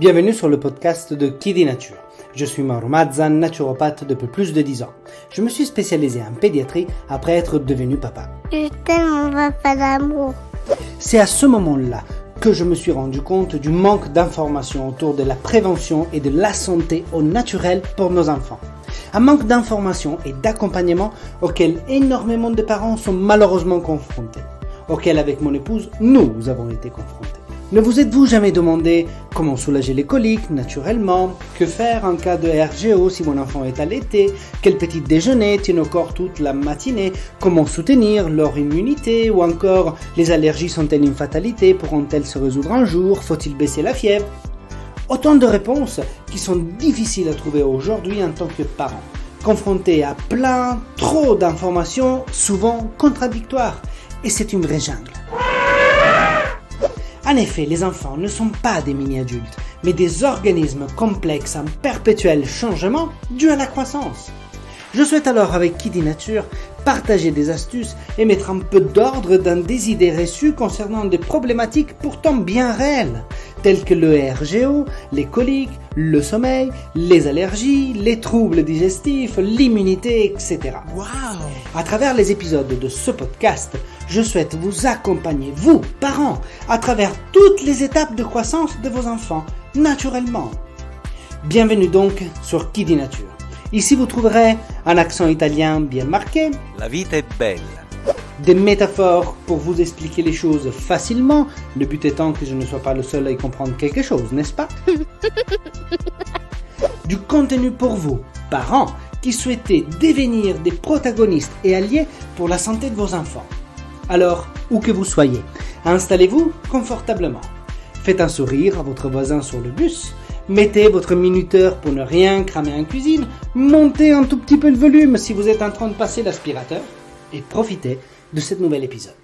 Bienvenue sur le podcast de Qui dit Nature. Je suis Mauro Mazza, naturopathe depuis plus de 10 ans. Je me suis spécialisé en pédiatrie après être devenu papa. Je t'aime mon papa d'amour. C'est à ce moment-là que je me suis rendu compte du manque d'informations autour de la prévention et de la santé au naturel pour nos enfants. Un manque d'informations et d'accompagnement auquel énormément de parents sont malheureusement confrontés. Auquel avec mon épouse, nous avons été confrontés. Ne vous êtes-vous jamais demandé comment soulager les coliques naturellement? Que faire en cas de RGO si mon enfant est allaité? Quel petit déjeuner tient au corps toute la matinée? Comment soutenir leur immunité? Ou encore, les allergies sont-elles une fatalité? Pourront-elles se résoudre un jour? Faut-il baisser la fièvre? Autant de réponses qui sont difficiles à trouver aujourd'hui en tant que parents, confrontés à trop d'informations, souvent contradictoires. Et c'est une vraie jungle. En effet, les enfants ne sont pas des mini-adultes, mais des organismes complexes en perpétuel changement dû à la croissance. Je souhaite alors, avec Qui dit Nature, partager des astuces et mettre un peu d'ordre dans des idées reçues concernant des problématiques pourtant bien réelles, telles que le RGO, les coliques, le sommeil, les allergies, les troubles digestifs, l'immunité, etc. Wow! À travers les épisodes de ce podcast, je souhaite vous accompagner, vous, parents, à travers toutes les étapes de croissance de vos enfants, naturellement. Bienvenue donc sur Qui dit Nature. Ici, vous trouverez un accent italien bien marqué. La vita è bella. Des métaphores pour vous expliquer les choses facilement, le but étant que je ne sois pas le seul à y comprendre quelque chose, n'est-ce pas? Du contenu pour vous, parents, qui souhaitez devenir des protagonistes et alliés pour la santé de vos enfants. Alors, où que vous soyez, installez-vous confortablement. Faites un sourire à votre voisin sur le bus. Mettez votre minuteur pour ne rien cramer en cuisine. Montez un tout petit peu le volume si vous êtes en train de passer l'aspirateur. Et profitez de cet nouvel épisode.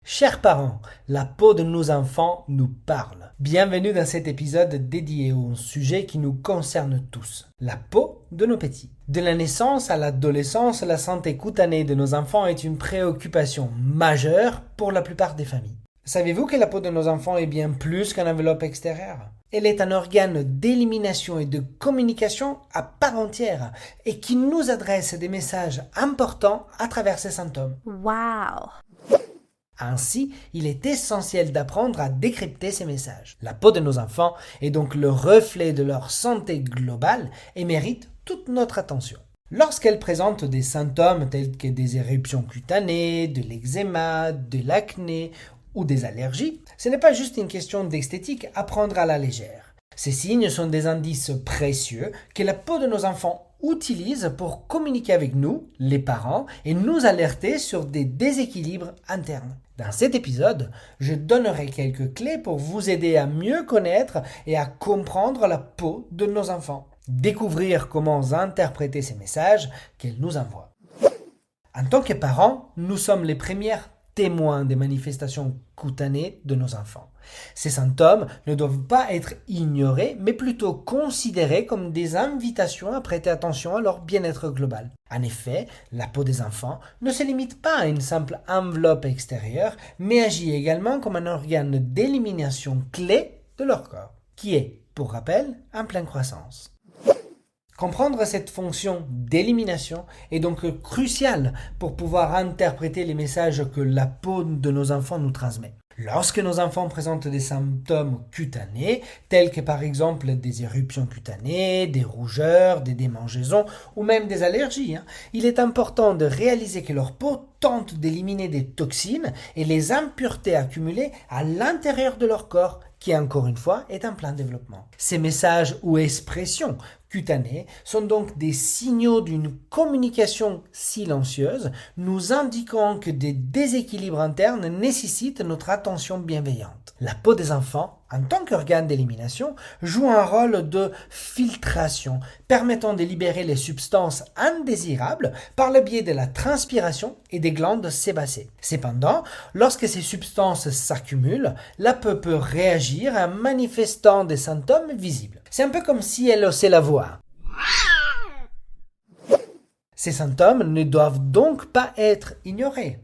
Chers parents, la peau de nos enfants nous parle. Bienvenue dans cet épisode dédié au sujet qui nous concerne tous, la peau de nos petits. De la naissance à l'adolescence, la santé cutanée de nos enfants est une préoccupation majeure pour la plupart des familles. Savez-vous que la peau de nos enfants est bien plus qu'une enveloppe extérieure? Elle est un organe d'élimination et de communication à part entière et qui nous adresse des messages importants à travers ses symptômes. Wow! Ainsi, il est essentiel d'apprendre à décrypter ces messages. La peau de nos enfants est donc le reflet de leur santé globale et mérite toute notre attention. Lorsqu'elle présente des symptômes tels que des éruptions cutanées, de l'eczéma, de l'acné ou des allergies, ce n'est pas juste une question d'esthétique à prendre à la légère. Ces signes sont des indices précieux que la peau de nos enfants utilise pour communiquer avec nous, les parents, et nous alerter sur des déséquilibres internes. Dans cet épisode, je donnerai quelques clés pour vous aider à mieux connaître et à comprendre la peau de nos enfants. Découvrir comment interpréter ces messages qu'elle nous envoie. En tant que parents, nous sommes les premières témoins des manifestations cutanées de nos enfants. Ces symptômes ne doivent pas être ignorés, mais plutôt considérés comme des invitations à prêter attention à leur bien-être global. En effet, la peau des enfants ne se limite pas à une simple enveloppe extérieure, mais agit également comme un organe d'élimination clé de leur corps, qui est, pour rappel, en pleine croissance. Comprendre cette fonction d'élimination est donc crucial pour pouvoir interpréter les messages que la peau de nos enfants nous transmet. Lorsque nos enfants présentent des symptômes cutanés, tels que par exemple des éruptions cutanées, des rougeurs, des démangeaisons ou même des allergies, il est important de réaliser que leur peau tente d'éliminer des toxines et les impuretés accumulées à l'intérieur de leur corps, qui encore une fois est en plein développement. Ces messages ou expressions cutanées sont donc des signaux d'une communication silencieuse nous indiquant que des déséquilibres internes nécessitent notre attention bienveillante. La peau des enfants, en tant qu'organe d'élimination, joue un rôle de filtration, permettant de libérer les substances indésirables par le biais de la transpiration et des glandes sébacées. Cependant, lorsque ces substances s'accumulent, la peau peut réagir en manifestant des symptômes visibles. C'est un peu comme si elle haussait la voix. Ces symptômes ne doivent donc pas être ignorés.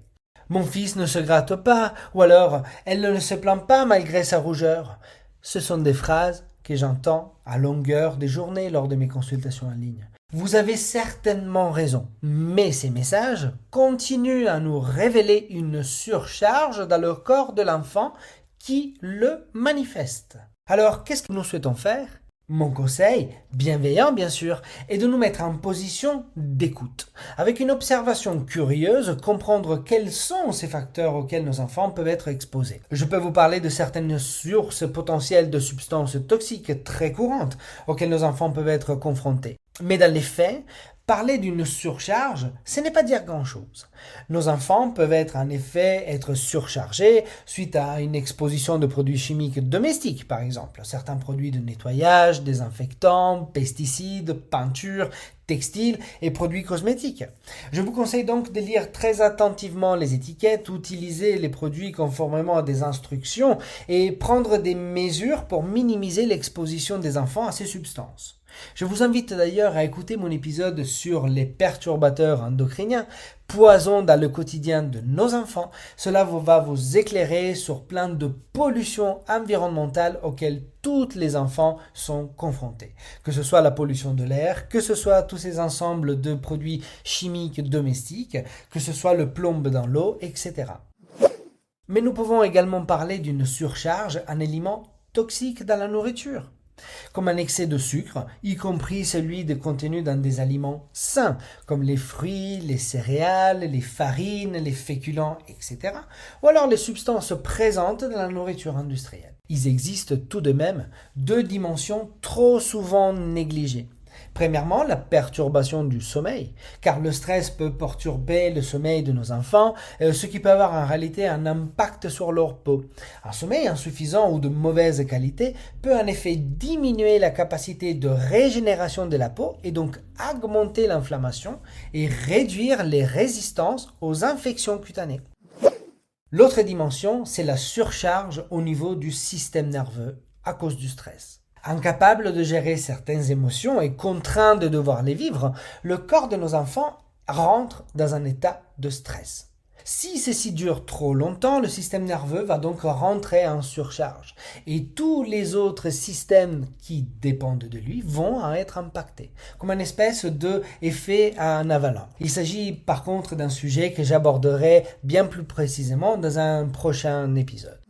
Mon fils ne se gratte pas, ou alors elle ne se plaint pas malgré sa rougeur. Ce sont des phrases que j'entends à longueur de journée lors de mes consultations en ligne. Vous avez certainement raison, mais ces messages continuent à nous révéler une surcharge dans le corps de l'enfant qui le manifeste. Alors, qu'est-ce que nous souhaitons faire ? Mon conseil, bienveillant bien sûr, est de nous mettre en position d'écoute. Avec une observation curieuse, comprendre quels sont ces facteurs auxquels nos enfants peuvent être exposés. Je peux vous parler de certaines sources potentielles de substances toxiques très courantes auxquelles nos enfants peuvent être confrontés. Mais dans les faits, parler d'une surcharge, ce n'est pas dire grand-chose. Nos enfants peuvent en effet être surchargés suite à une exposition de produits chimiques domestiques, par exemple. Certains produits de nettoyage, désinfectants, pesticides, peintures, textiles et produits cosmétiques. Je vous conseille donc de lire très attentivement les étiquettes, utiliser les produits conformément à des instructions et prendre des mesures pour minimiser l'exposition des enfants à ces substances. Je vous invite d'ailleurs à écouter mon épisode sur les perturbateurs endocriniens, poison dans le quotidien de nos enfants. Cela va vous éclairer sur plein de pollutions environnementales auxquelles tous les enfants sont confrontés. Que ce soit la pollution de l'air, que ce soit tous ces ensembles de produits chimiques domestiques, que ce soit le plomb dans l'eau, etc. Mais nous pouvons également parler d'une surcharge en éléments toxiques dans la nourriture, comme un excès de sucre, y compris celui contenu dans des aliments sains, comme les fruits, les céréales, les farines, les féculents, etc., ou alors les substances présentes dans la nourriture industrielle. Il existe tout de même deux dimensions trop souvent négligées. Premièrement, la perturbation du sommeil, car le stress peut perturber le sommeil de nos enfants, ce qui peut avoir en réalité un impact sur leur peau. Un sommeil insuffisant ou de mauvaise qualité peut en effet diminuer la capacité de régénération de la peau et donc augmenter l'inflammation et réduire les résistances aux infections cutanées. L'autre dimension, c'est la surcharge au niveau du système nerveux à cause du stress. Incapable de gérer certaines émotions et contraint de devoir les vivre, le corps de nos enfants rentre dans un état de stress. Si ceci dure trop longtemps, le système nerveux va donc rentrer en surcharge et tous les autres systèmes qui dépendent de lui vont en être impactés, comme une espèce d'effet en avalanche. Il s'agit par contre d'un sujet que j'aborderai bien plus précisément dans un prochain épisode.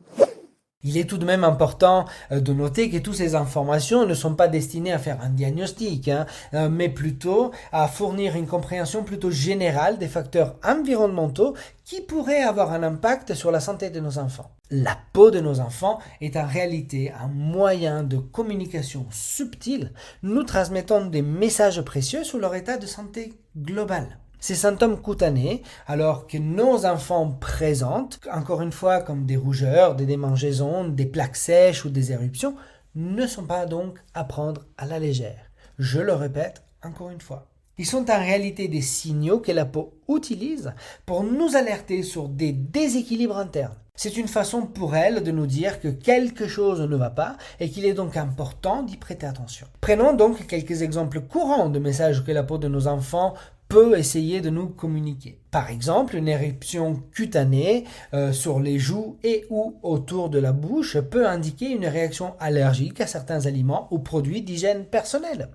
Il est tout de même important de noter que toutes ces informations ne sont pas destinées à faire un diagnostic, mais plutôt à fournir une compréhension plutôt générale des facteurs environnementaux qui pourraient avoir un impact sur la santé de nos enfants. La peau de nos enfants est en réalité un moyen de communication subtil, nous transmettant des messages précieux sur leur état de santé global. Ces symptômes cutanés, alors que nos enfants présentent, encore une fois comme des rougeurs, des démangeaisons, des plaques sèches ou des éruptions, ne sont pas donc à prendre à la légère. Je le répète encore une fois. Ils sont en réalité des signaux que la peau utilise pour nous alerter sur des déséquilibres internes. C'est une façon pour elle de nous dire que quelque chose ne va pas et qu'il est donc important d'y prêter attention. Prenons donc quelques exemples courants de messages que la peau de nos enfants peut essayer de nous communiquer. Par exemple, une éruption cutanée sur les joues et ou autour de la bouche peut indiquer une réaction allergique à certains aliments ou produits d'hygiène personnelle.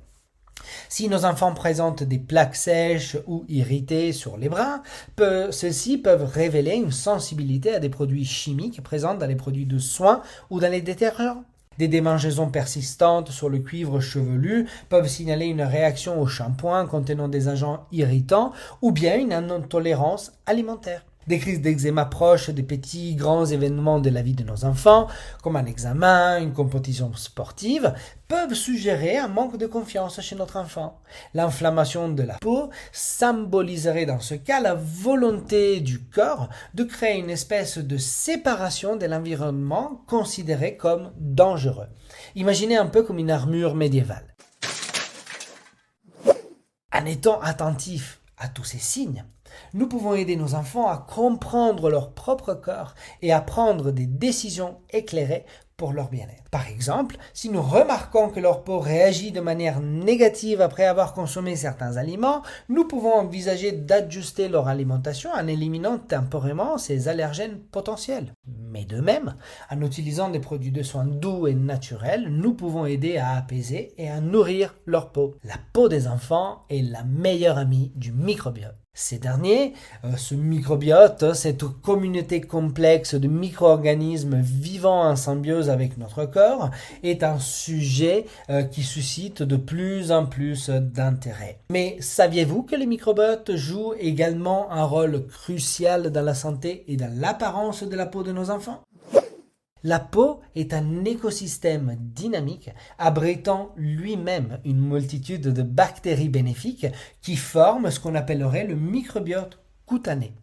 Si nos enfants présentent des plaques sèches ou irritées sur les bras, ceux-ci peuvent révéler une sensibilité à des produits chimiques présents dans les produits de soins ou dans les détergents. Des démangeaisons persistantes sur le cuivre chevelu peuvent signaler une réaction au shampoing contenant des agents irritants ou bien une intolérance alimentaire. Des crises d'eczéma proches des petits grands événements de la vie de nos enfants, comme un examen, une compétition sportive, peuvent suggérer un manque de confiance chez notre enfant. L'inflammation de la peau symboliserait dans ce cas la volonté du corps de créer une espèce de séparation de l'environnement considéré comme dangereux. Imaginez un peu comme une armure médiévale. En étant attentifs à tous ces signes, nous pouvons aider nos enfants à comprendre leur propre corps et à prendre des décisions éclairées pour leur bien-être. Par exemple, si nous remarquons que leur peau réagit de manière négative après avoir consommé certains aliments, nous pouvons envisager d'ajuster leur alimentation en éliminant temporairement ces allergènes potentiels. Mais de même, en utilisant des produits de soins doux et naturels, nous pouvons aider à apaiser et à nourrir leur peau. La peau des enfants est la meilleure amie du microbiote. Ces derniers, ce microbiote, cette communauté complexe de micro-organismes vivant en symbiose avec notre corps, est un sujet qui suscite de plus en plus d'intérêt. Mais saviez-vous que le microbiote joue également un rôle crucial dans la santé et dans l'apparence de la peau de nos enfants ? La peau est un écosystème dynamique abritant lui-même une multitude de bactéries bénéfiques qui forment ce qu'on appellerait le microbiote cutané.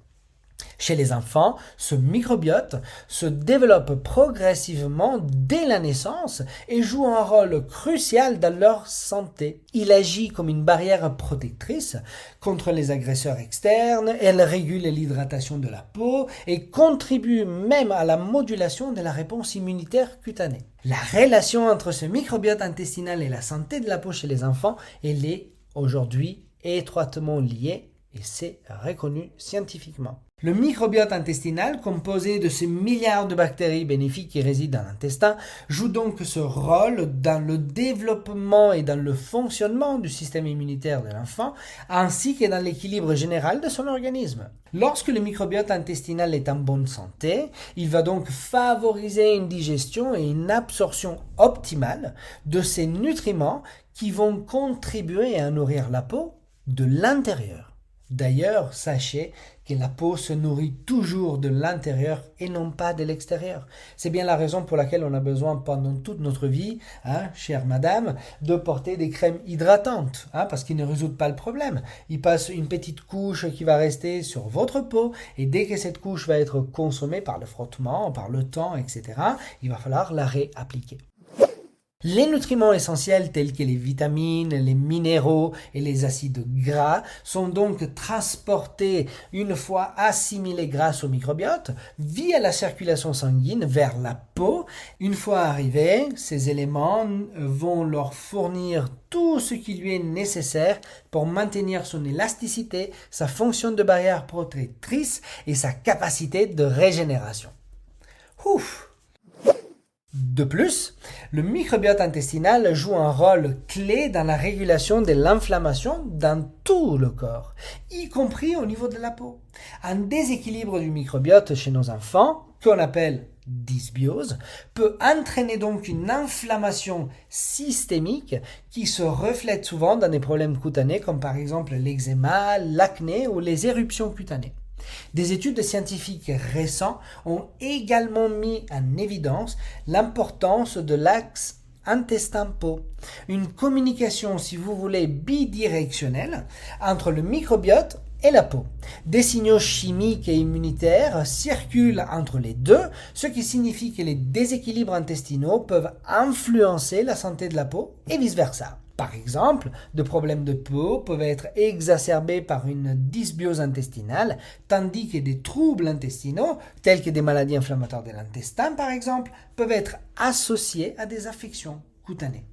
Chez les enfants, ce microbiote se développe progressivement dès la naissance et joue un rôle crucial dans leur santé. Il agit comme une barrière protectrice contre les agresseurs externes, elle régule l'hydratation de la peau et contribue même à la modulation de la réponse immunitaire cutanée. La relation entre ce microbiote intestinal et la santé de la peau chez les enfants, elle est aujourd'hui étroitement liée et c'est reconnu scientifiquement. Le microbiote intestinal, composé de ces milliards de bactéries bénéfiques qui résident dans l'intestin, joue donc ce rôle dans le développement et dans le fonctionnement du système immunitaire de l'enfant, ainsi que dans l'équilibre général de son organisme. Lorsque le microbiote intestinal est en bonne santé, il va donc favoriser une digestion et une absorption optimale de ces nutriments qui vont contribuer à nourrir la peau de l'intérieur. D'ailleurs, sachez que la peau se nourrit toujours de l'intérieur et non pas de l'extérieur. C'est bien la raison pour laquelle on a besoin pendant toute notre vie, chère madame, de porter des crèmes hydratantes, parce qu'ils ne résoudent pas le problème. Ils passent une petite couche qui va rester sur votre peau et dès que cette couche va être consommée par le frottement, par le temps, etc., il va falloir la réappliquer. Les nutriments essentiels tels que les vitamines, les minéraux et les acides gras sont donc transportés une fois assimilés grâce au microbiote via la circulation sanguine vers la peau. Une fois arrivés, ces éléments vont leur fournir tout ce qui lui est nécessaire pour maintenir son élasticité, sa fonction de barrière protectrice et sa capacité de régénération. Ouf! De plus, le microbiote intestinal joue un rôle clé dans la régulation de l'inflammation dans tout le corps, y compris au niveau de la peau. Un déséquilibre du microbiote chez nos enfants, qu'on appelle dysbiose, peut entraîner donc une inflammation systémique qui se reflète souvent dans des problèmes cutanés comme par exemple l'eczéma, l'acné ou les éruptions cutanées. Des études scientifiques récentes ont également mis en évidence l'importance de l'axe intestin-peau, une communication, si vous voulez, bidirectionnelle entre le microbiote et la peau. Des signaux chimiques et immunitaires circulent entre les deux, ce qui signifie que les déséquilibres intestinaux peuvent influencer la santé de la peau et vice-versa. Par exemple, des problèmes de peau peuvent être exacerbés par une dysbiose intestinale, tandis que des troubles intestinaux, tels que des maladies inflammatoires de l'intestin par exemple, peuvent être associés à des affections cutanées.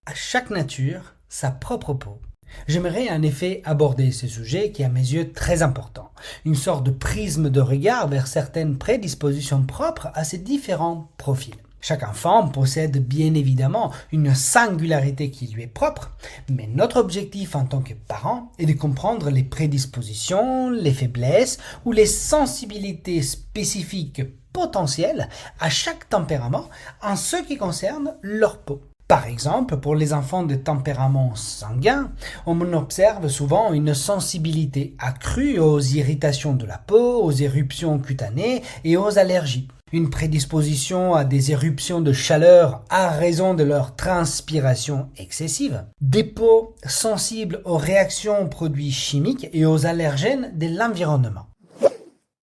À chaque nature, sa propre peau. J'aimerais en effet aborder ce sujet qui est à mes yeux très important, une sorte de prisme de regard vers certaines prédispositions propres à ces différents profils. Chaque enfant possède bien évidemment une singularité qui lui est propre, mais notre objectif en tant que parent est de comprendre les prédispositions, les faiblesses ou les sensibilités spécifiques potentielles à chaque tempérament en ce qui concerne leur peau. Par exemple, pour les enfants de tempérament sanguin, on observe souvent une sensibilité accrue aux irritations de la peau, aux éruptions cutanées et aux allergies. Une prédisposition à des éruptions de chaleur à raison de leur transpiration excessive. Des peaux sensibles aux réactions aux produits chimiques et aux allergènes de l'environnement.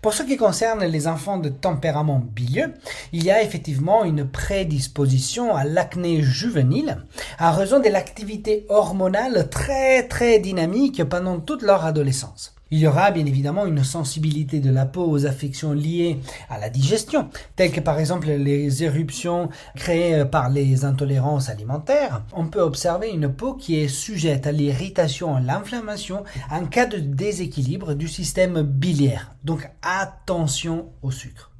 Pour ce qui concerne les enfants de tempérament bilieux, il y a effectivement une prédisposition à l'acné juvénile à raison de l'activité hormonale très dynamique pendant toute leur adolescence. Il y aura bien évidemment une sensibilité de la peau aux affections liées à la digestion, telles que par exemple les éruptions créées par les intolérances alimentaires. On peut observer une peau qui est sujette à l'irritation, à l'inflammation en cas de déséquilibre du système biliaire. Donc attention au sucre.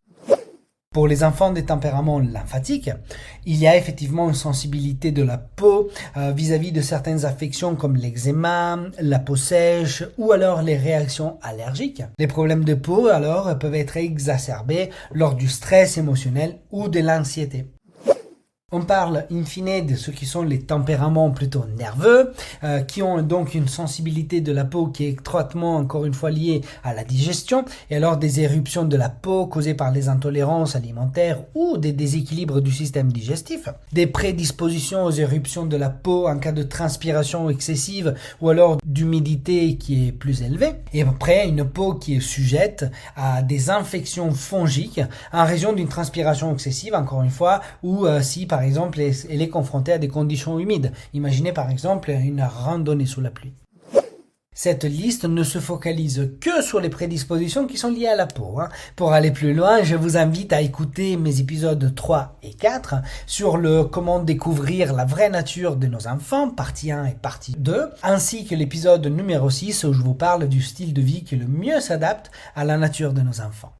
Pour les enfants des tempéraments lymphatiques, il y a effectivement une sensibilité de la peau vis-à-vis de certaines affections comme l'eczéma, la peau sèche ou alors les réactions allergiques. Les problèmes de peau alors peuvent être exacerbés lors du stress émotionnel ou de l'anxiété. On parle in fine de ce qui sont les tempéraments plutôt nerveux, qui ont donc une sensibilité de la peau qui est étroitement, encore une fois, liée à la digestion, et alors des éruptions de la peau causées par les intolérances alimentaires ou des déséquilibres du système digestif, des prédispositions aux éruptions de la peau en cas de transpiration excessive ou alors d'humidité qui est plus élevée, et après une peau qui est sujette à des infections fongiques en raison d'une transpiration excessive, encore une fois, ou si par exemple elle est confrontée à des conditions humides. Imaginez par exemple une randonnée sous la pluie. Cette liste ne se focalise que sur les prédispositions qui sont liées à la peau. Pour aller plus loin, je vous invite à écouter mes épisodes 3 et 4 sur le comment découvrir la vraie nature de nos enfants, partie 1 et partie 2, ainsi que l'épisode numéro 6 où je vous parle du style de vie qui le mieux s'adapte à la nature de nos enfants.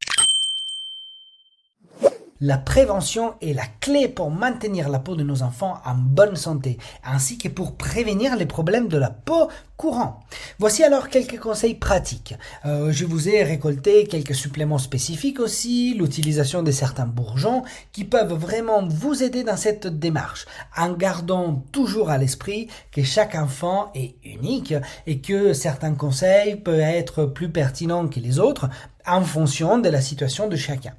La prévention est la clé pour maintenir la peau de nos enfants en bonne santé, ainsi que pour prévenir les problèmes de la peau courants. Voici alors quelques conseils pratiques. Je vous ai récolté quelques suppléments spécifiques aussi, l'utilisation de certains bourgeons qui peuvent vraiment vous aider dans cette démarche, en gardant toujours à l'esprit que chaque enfant est unique et que certains conseils peuvent être plus pertinents que les autres en fonction de la situation de chacun.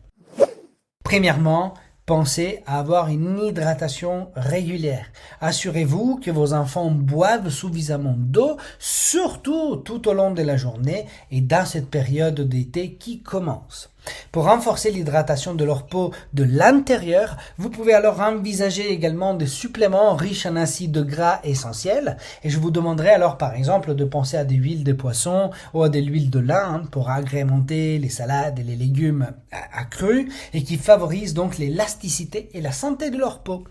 Premièrement, pensez à avoir une hydratation régulière. Assurez-vous que vos enfants boivent suffisamment d'eau, surtout tout au long de la journée et dans cette période d'été qui commence. Pour renforcer l'hydratation de leur peau de l'intérieur, vous pouvez alors envisager également des suppléments riches en acides gras essentiels. Et je vous demanderai alors par exemple de penser à des huiles de poisson ou à de l'huile de lin pour agrémenter les salades et les légumes à cru et qui favorisent donc l'élasticité et la santé de leur peau.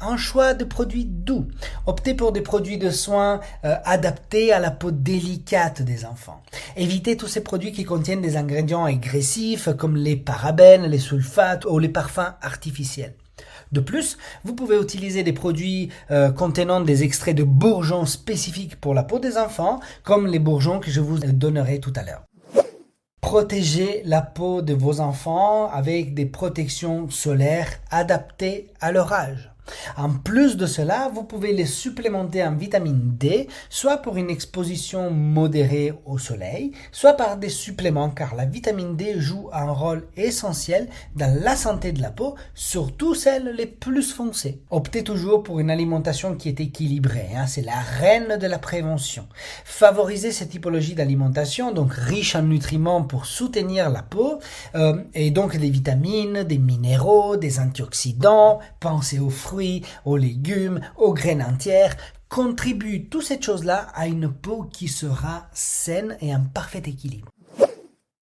Un choix de produits doux. Optez pour des produits de soins adaptés à la peau délicate des enfants. Évitez tous ces produits qui contiennent des ingrédients agressifs comme les parabènes, les sulfates ou les parfums artificiels. De plus, vous pouvez utiliser des produits contenant des extraits de bourgeons spécifiques pour la peau des enfants, comme les bourgeons que je vous donnerai tout à l'heure. Protégez la peau de vos enfants avec des protections solaires adaptées à leur âge. En plus de cela, vous pouvez les supplémenter en vitamine D, soit pour une exposition modérée au soleil, soit par des suppléments, car la vitamine D joue un rôle essentiel dans la santé de la peau, surtout celles les plus foncées. Optez toujours pour une alimentation qui est équilibrée, c'est la reine de la prévention. Favorisez cette typologie d'alimentation, donc riche en nutriments pour soutenir la peau, et donc des vitamines, des minéraux, des antioxydants, pensez aux fruits, aux légumes, aux graines entières, contribuent toutes ces choses-là à une peau qui sera saine et en parfait équilibre.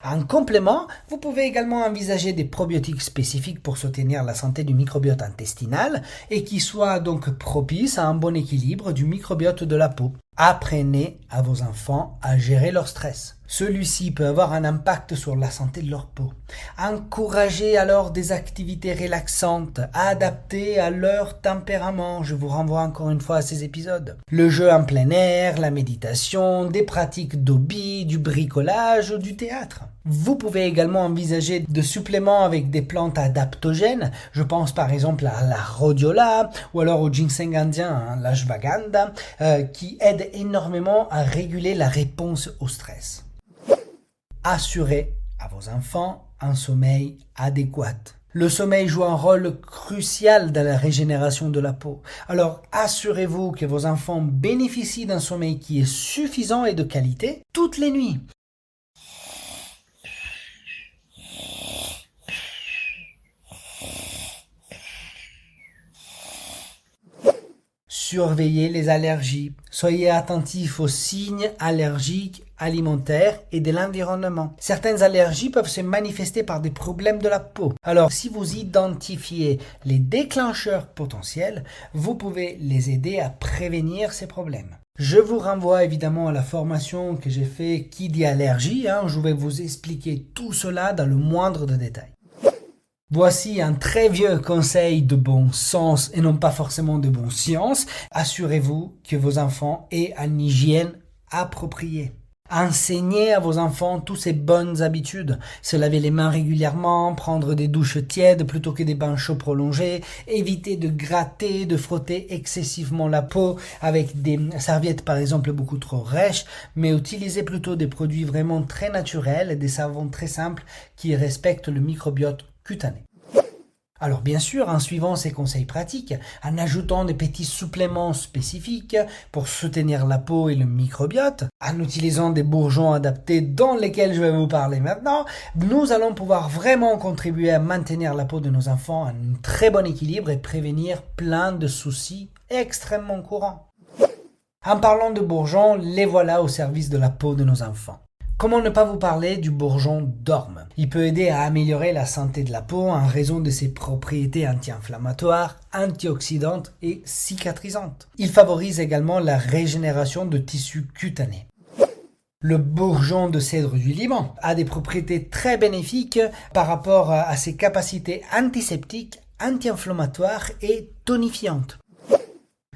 En complément, vous pouvez également envisager des probiotiques spécifiques pour soutenir la santé du microbiote intestinal et qui soient donc propices à un bon équilibre du microbiote de la peau. Apprenez à vos enfants à gérer leur stress. Celui-ci peut avoir un impact sur la santé de leur peau. Encouragez alors des activités relaxantes, adaptées à leur tempérament. Je vous renvoie encore une fois à ces épisodes. Le jeu en plein air, la méditation, des pratiques d'hobby, du bricolage ou du théâtre. Vous pouvez également envisager de suppléments avec des plantes adaptogènes. Je pense par exemple à la rhodiola ou alors au ginseng indien, l'ashwagandha, qui aident énormément à réguler la réponse au stress. Assurez à vos enfants un sommeil adéquat. Le sommeil joue un rôle crucial dans la régénération de la peau. Alors assurez-vous que vos enfants bénéficient d'un sommeil qui est suffisant et de qualité toutes les nuits. Surveillez les allergies. Soyez attentifs aux signes allergiques alimentaire et de l'environnement. Certaines allergies peuvent se manifester par des problèmes de la peau. Alors, si vous identifiez les déclencheurs potentiels, vous pouvez les aider à prévenir ces problèmes. Je vous renvoie évidemment à la formation que j'ai fait Qui dit allergie, où je vais vous expliquer tout cela dans le moindre de détails. Voici un très vieux conseil de bon sens et non pas forcément de bonne science. Assurez-vous que vos enfants aient une hygiène appropriée. Enseignez à vos enfants toutes ces bonnes habitudes. Se laver les mains régulièrement, prendre des douches tièdes plutôt que des bains chauds prolongés, éviter de gratter, de frotter excessivement la peau avec des serviettes par exemple beaucoup trop rêches, mais utilisez plutôt des produits vraiment très naturels et des savons très simples qui respectent le microbiote cutané. Alors bien sûr, en suivant ces conseils pratiques, en ajoutant des petits suppléments spécifiques pour soutenir la peau et le microbiote, en utilisant des bourgeons adaptés dont lesquels je vais vous parler maintenant, nous allons pouvoir vraiment contribuer à maintenir la peau de nos enfants en un très bon équilibre et prévenir plein de soucis extrêmement courants. En parlant de bourgeons, les voilà au service de la peau de nos enfants. Comment ne pas vous parler du bourgeon d'orme? Il peut aider à améliorer la santé de la peau en raison de ses propriétés anti-inflammatoires, antioxydantes et cicatrisantes. Il favorise également la régénération de tissus cutanés. Le bourgeon de cèdre du Liban a des propriétés très bénéfiques par rapport à ses capacités antiseptiques, anti-inflammatoires et tonifiantes.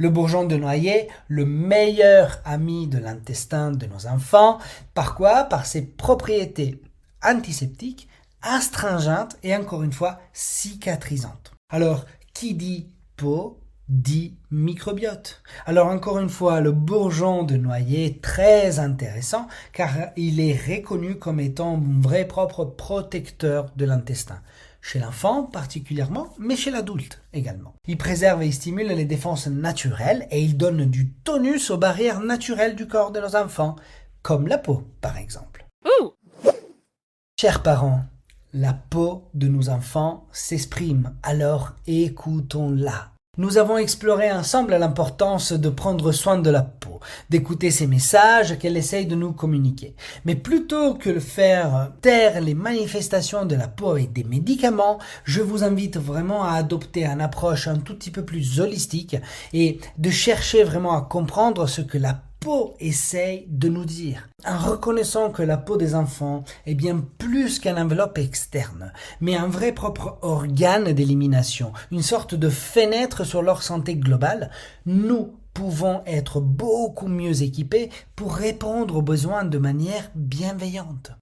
Le bourgeon de noyer, le meilleur ami de l'intestin de nos enfants. Par quoi? Par ses propriétés antiseptiques, astringentes et encore une fois cicatrisantes. Alors, qui dit peau dit microbiote. Alors encore une fois, le bourgeon de noyer est très intéressant car il est reconnu comme étant un vrai propre protecteur de l'intestin. Chez l'enfant particulièrement, mais chez l'adulte également. Il préserve et stimule les défenses naturelles et il donne du tonus aux barrières naturelles du corps de nos enfants, comme la peau par exemple. Chers parents, la peau de nos enfants s'exprime, alors écoutons-la. Nous avons exploré ensemble l'importance de prendre soin de la peau, d'écouter ces messages qu'elle essaye de nous communiquer. Mais plutôt que de faire taire les manifestations de la peau avec des médicaments, je vous invite vraiment à adopter une approche un tout petit peu plus holistique et de chercher vraiment à comprendre ce que la peau essaye de nous dire, en reconnaissant que la peau des enfants est bien plus qu'une enveloppe externe, mais un vrai propre organe d'élimination, une sorte de fenêtre sur leur santé globale. Nous pouvons être beaucoup mieux équipés pour répondre aux besoins de manière bienveillante.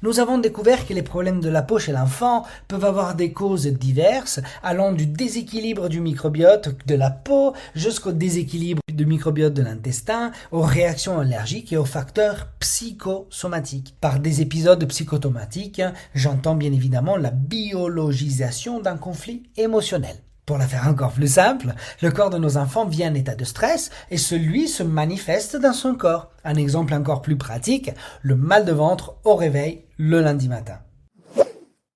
Nous avons découvert que les problèmes de la peau chez l'enfant peuvent avoir des causes diverses, allant du déséquilibre du microbiote de la peau jusqu'au déséquilibre du microbiote de l'intestin, aux réactions allergiques et aux facteurs psychosomatiques. Par des épisodes psychotomatiques, j'entends bien évidemment la biologisation d'un conflit émotionnel. Pour la faire encore plus simple, le corps de nos enfants vit en état de stress et celui se manifeste dans son corps. Un exemple encore plus pratique, le mal de ventre au réveil le lundi matin.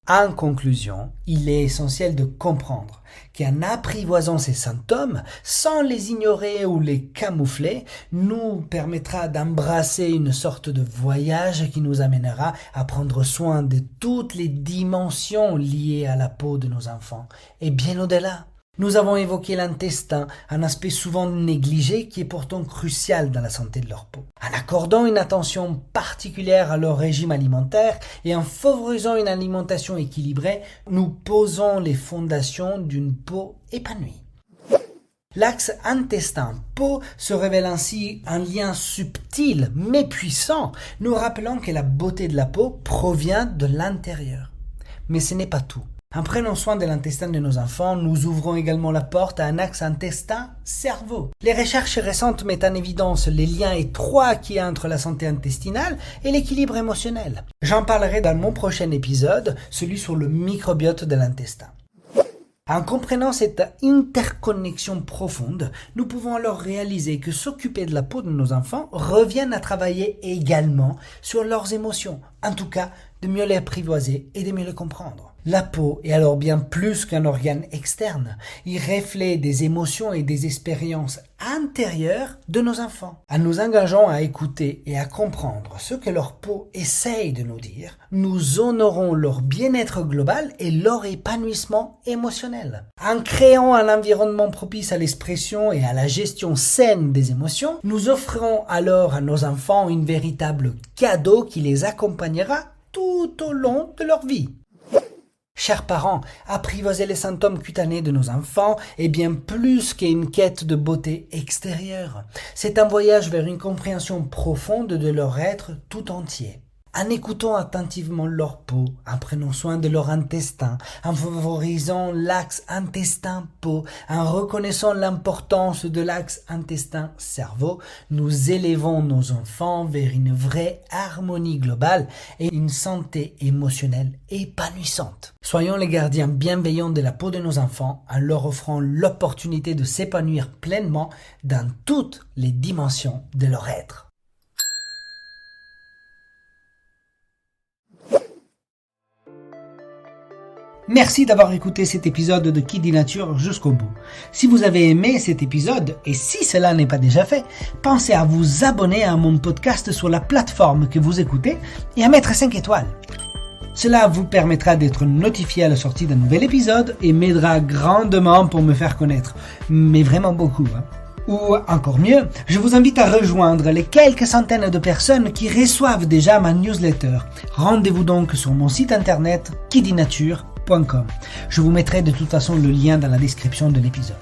En conclusion, il est essentiel de comprendre qu'en apprivoisant ces symptômes, sans les ignorer ou les camoufler, nous permettra d'embrasser une sorte de voyage qui nous amènera à prendre soin de toutes les dimensions liées à la peau de nos enfants, et bien au-delà. Nous avons évoqué l'intestin, un aspect souvent négligé qui est pourtant crucial dans la santé de leur peau. En accordant une attention particulière à leur régime alimentaire et en favorisant une alimentation équilibrée, nous posons les fondations d'une peau épanouie. L'axe intestin-peau se révèle ainsi un lien subtil mais puissant, nous rappelant que la beauté de la peau provient de l'intérieur. Mais ce n'est pas tout. En prenant soin de l'intestin de nos enfants, nous ouvrons également la porte à un axe intestin-cerveau. Les recherches récentes mettent en évidence les liens étroits qu'il y a entre la santé intestinale et l'équilibre émotionnel. J'en parlerai dans mon prochain épisode, celui sur le microbiote de l'intestin. En comprenant cette interconnexion profonde, nous pouvons alors réaliser que s'occuper de la peau de nos enfants revient à travailler également sur leurs émotions, en tout cas de mieux les apprivoiser et de mieux les comprendre. La peau est alors bien plus qu'un organe externe. Il reflète des émotions et des expériences intérieures de nos enfants. En nous engageant à écouter et à comprendre ce que leur peau essaye de nous dire, nous honorons leur bien-être global et leur épanouissement émotionnel. En créant un environnement propice à l'expression et à la gestion saine des émotions, nous offrons alors à nos enfants un véritable cadeau qui les accompagnera tout au long de leur vie. Chers parents, apprivoiser les symptômes cutanés de nos enfants est bien plus qu'une quête de beauté extérieure. C'est un voyage vers une compréhension profonde de leur être tout entier. En écoutant attentivement leur peau, en prenant soin de leur intestin, en favorisant l'axe intestin-peau, en reconnaissant l'importance de l'axe intestin-cerveau, nous élevons nos enfants vers une vraie harmonie globale et une santé émotionnelle épanouissante. Soyons les gardiens bienveillants de la peau de nos enfants en leur offrant l'opportunité de s'épanouir pleinement dans toutes les dimensions de leur être. Merci d'avoir écouté cet épisode de Qui dit Nature jusqu'au bout. Si vous avez aimé cet épisode, et si cela n'est pas déjà fait, pensez à vous abonner à mon podcast sur la plateforme que vous écoutez et à mettre 5 étoiles. Cela vous permettra d'être notifié à la sortie d'un nouvel épisode et m'aidera grandement pour me faire connaître. Mais vraiment beaucoup, Ou encore mieux, je vous invite à rejoindre les quelques centaines de personnes qui reçoivent déjà ma newsletter. Rendez-vous donc sur mon site internet quidinature.com. Je vous mettrai de toute façon le lien dans la description de l'épisode.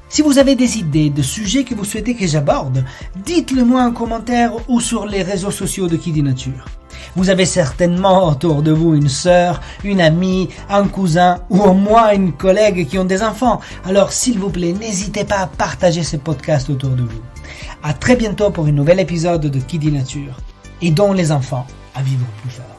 Si vous avez des idées de sujets que vous souhaitez que j'aborde, dites-le moi en commentaire ou sur les réseaux sociaux de Qui dit Nature. Vous avez certainement autour de vous une sœur, une amie, un cousin ou au moins une collègue qui ont des enfants. Alors s'il vous plaît, n'hésitez pas à partager ce podcast autour de vous. À très bientôt pour un nouvel épisode de Qui dit Nature. Aidons les enfants à vivre plus fort.